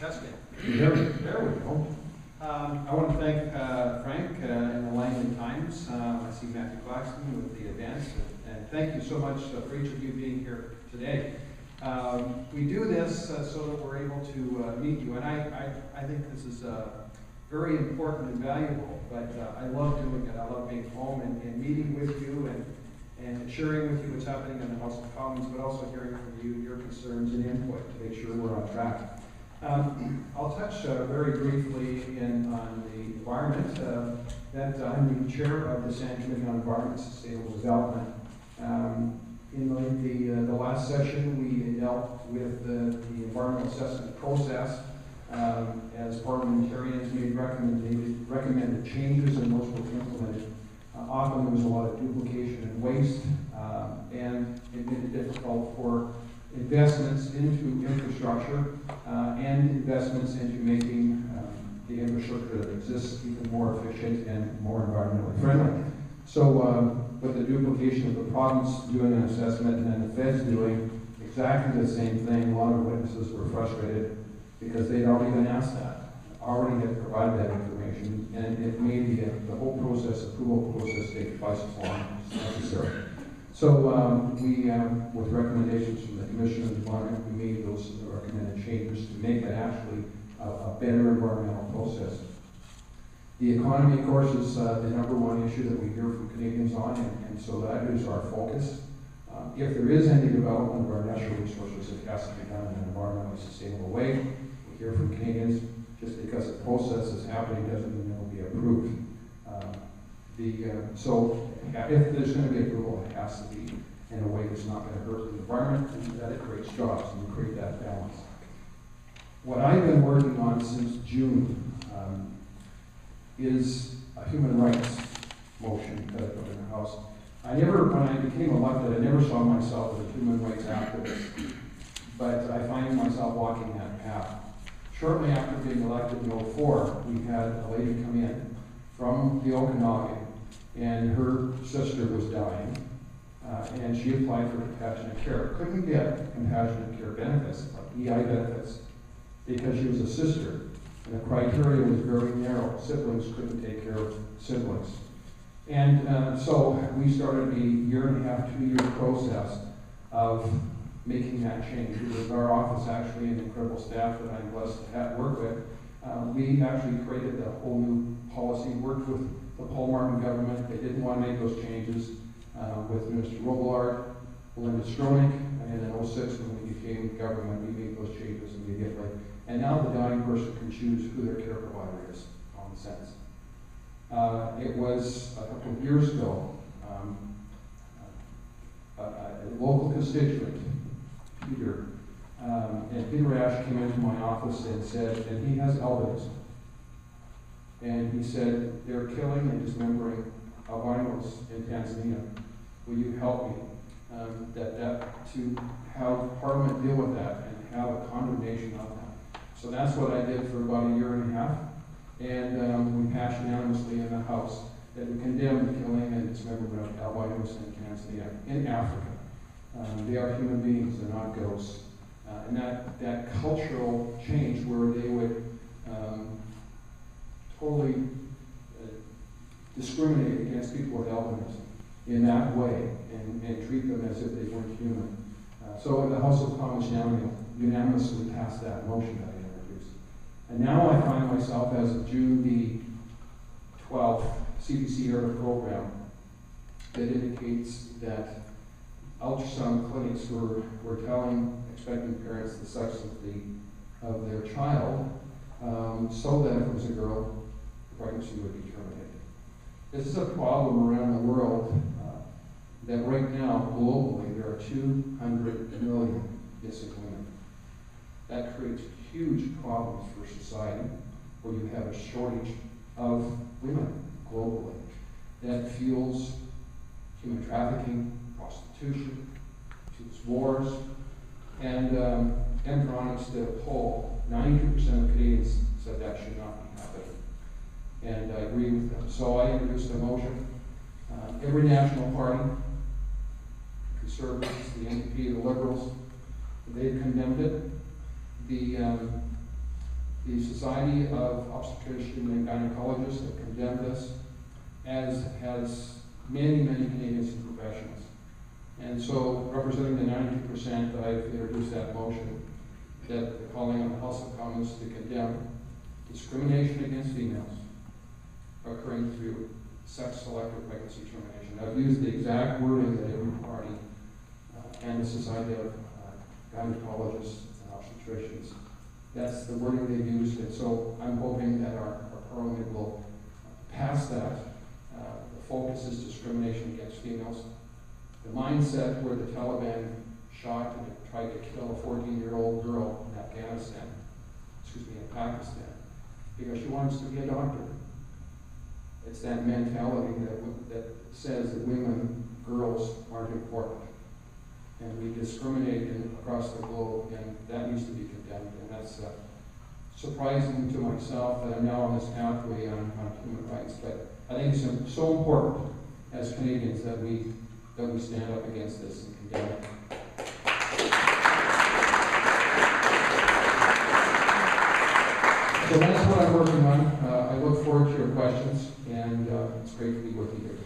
Testing. There we go. I want to thank Frank and the Langley Times. I see Matthew Claxton with the events, and thank you so much for each of you being here today. We do this so that we're able to meet you, and I think this is very important and valuable, but I love doing it. I love being home and meeting with you and sharing with you what's happening in the House of Commons, but also hearing from you your concerns and input to make sure we're on track. I'll touch very briefly on the environment. That I'm the chair of the San Committee on Environment and Sustainable Development. In the last session, we dealt with the environmental assessment process. As parliamentarians made recommended changes, and those were implemented. Often there was a lot of duplication and waste, and it made it difficult for investments into infrastructure and investments into making the infrastructure that exists even more efficient and more environmentally friendly. So with the duplication of the province doing an assessment and then the feds doing exactly the same thing, a lot of witnesses were frustrated because they'd already been asked that, already had provided that information, and it made the whole approval process take twice as long as necessary. So we, with recommendations from the Commission on Environment, we made those recommended changes to make it actually a better environmental process. The economy, of course, is the number one issue that we hear from Canadians on, and so that is our focus. If there is any development of our natural resources, it has to be done in an environmentally sustainable way. We hear from Canadians, just because the process is happening doesn't mean it will be approved. So if there's going to be approval, it has to be in a way that's not going to hurt the environment and that it creates jobs and you create that balance. What I've been working on since June is a human rights motion that I put in the House. When I became elected, I never saw myself as a human rights activist, but I find myself walking that path. Shortly after being elected in 2004, we had a lady come in from the Okanagan, and her sister was dying, and she applied for compassionate care. Couldn't get compassionate care benefits, like EI benefits, because she was a sister, and the criteria was very narrow. Siblings couldn't take care of siblings. And so we started a 1.5 to 2 year process of making that change. With our office, actually, and incredible staff that I'm blessed to work with, we actually created a whole new policy, worked with the Paul Martin government. They didn't want to make those changes with Minister Robillard, Belinda Stronik, and in 2006 when we became government, we made those changes immediately. And now the dying person can choose who their care provider is, common sense. It was a couple of years ago, a local constituent, Peter, and Peter Ash came into my office and said, and he has albinism, and he said, they're killing and dismembering albinos in Tanzania. Will you help me to have Parliament deal with that and have a condemnation of that? So that's what I did for about 1.5 years, and we passed unanimously in the House that we condemn the killing and dismemberment of albinos in Tanzania, in Africa. They are human beings, they're not ghosts. And that cultural change where they would totally discriminate against people with albinism in that way and treat them as if they weren't human. So the House of Commons unanimously passed that motion that I introduced. And now I find myself, as of June the 12th, CBC aired a program that indicates that ultrasound clinics were telling expectant parents the sex of their child, so that if it was a girl, the pregnancy would be terminated. This is a problem around the world that right now, globally, there are 200 million missing women. That creates huge problems for society, where you have a shortage of women globally. That fuels human trafficking, prostitution, fuels wars, and Environics did a poll. 92% of Canadians said that should not be happening, and I agree with them. So I introduced a motion. Every national party, the Conservatives, the NDP, the Liberals, they condemned it. The The Society of Obstetrician and Gynecologists have condemned this, as has many Canadians and professionals. And so, representing the 92%, I've introduced that motion that calling on the House of Commons to condemn discrimination against females occurring through sex-selective pregnancy termination. I've used the exact wording that every party and the Society of Gynecologists and Obstetricians, that's the wording they've used, and so I'm hoping that our Parliament will pass that. The focus is discrimination against females. The mindset where the Taliban shot and tried to kill a 14-year-old girl in Pakistan, because she wants to be a doctor. It's that mentality that says that women, girls aren't important. And we discriminate across the globe, and that needs to be condemned. And that's surprising to myself that I'm now on this pathway on human rights. But I think it's so important as Canadians that we stand up against this and condemn it. So that's what I'm working on. I look forward to your questions, and it's great to be with you here.